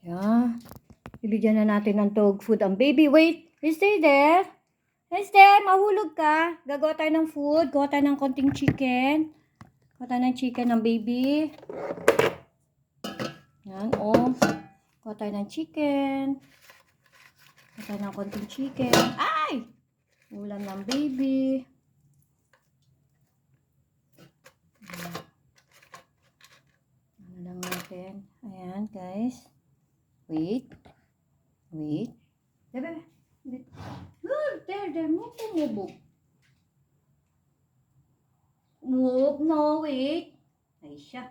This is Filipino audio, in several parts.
Yeah. Ibigyan na natin ng dog food ang baby. Wait, stay there. Stay, mahulog ka. Gagawa tayo ng food. Gawa tayo ng konting chicken. Gawa tayo ng chicken ng baby. Yan, oh. Gawa tayo ng chicken. Gawa tayo ng konting chicken. Ay! Ulam ng baby. Ano lang natin. Ayan, guys. Wait. Wait. There. Move. Move. No, wait. Ay, siya.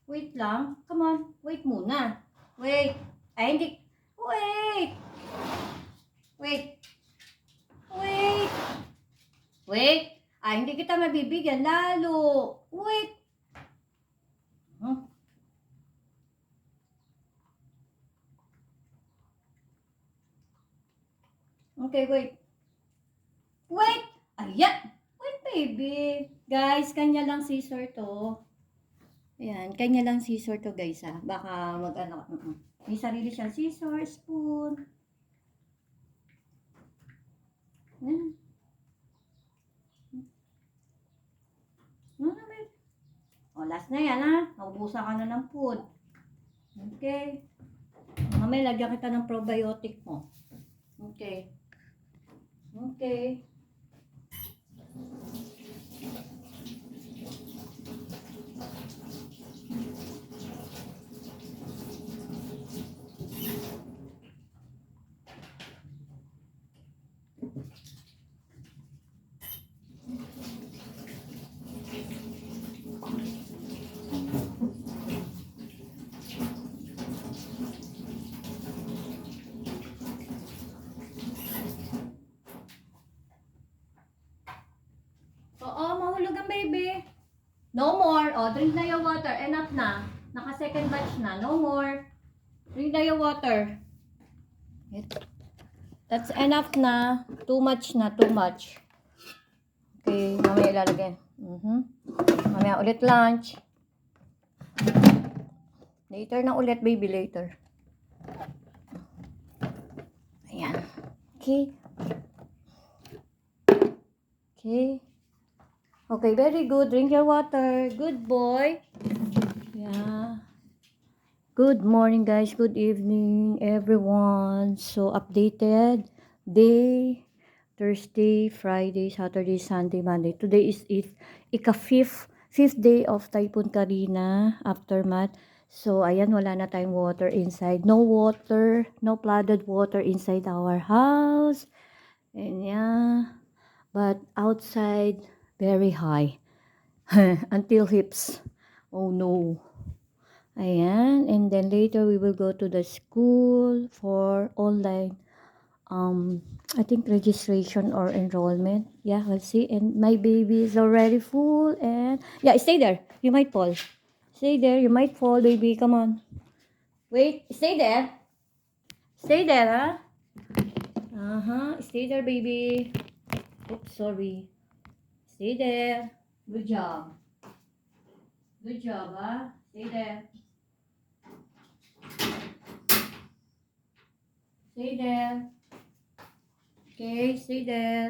Wait lang. Come on. Wait muna. Wait. Ay, hindi. Wait. Wait. Wait. Wait. Ay, hindi kita mabibigyan lalo. Wait. Huh? Okay, wait. Wait! Ayan! Wait, baby. Guys, kanya lang scissor to. Ayan, kanya lang scissor to, guys, ha. Baka mag-ano. May sarili siyang scissor, spoon. Ayan. O, last na yan, ha. Naubusan ka na ng food. Okay. Mamaya, lagyan kita ng probiotic mo. Okay. Okay. Oo, mahulog ang baby. No more. O, drink na yung water. Enough na. Naka-second batch na. No more. Drink na yung water. That's enough na. Too much na. Too much. Okay, mamaya ilalagay. Mamaya ulit lunch. Later na ulit, baby. Later. Ayan. Okay. Okay. Okay, very good. Drink your water. Good boy. Yeah. Good morning, guys. Good evening, everyone. So, updated day, Thursday, Friday, Saturday, Sunday, Monday. Today is fifth day of Typhoon Karina aftermath. So, ayan, wala na tayong water inside. No water, no flooded water inside our house. And yeah, but outside, very high. Until hips. Oh no. Ayan. And then later we will go to the school for online I think registration or enrollment. Yeah, we'll see. And my baby is already full. And yeah, stay there. You might fall. Stay there. You might fall, baby. Come on. Wait. Stay there. Stay there, huh? Stay there, baby. Oops, sorry. Stay there. Good job. Good job, huh? Stay there. Stay there. Okay, stay there.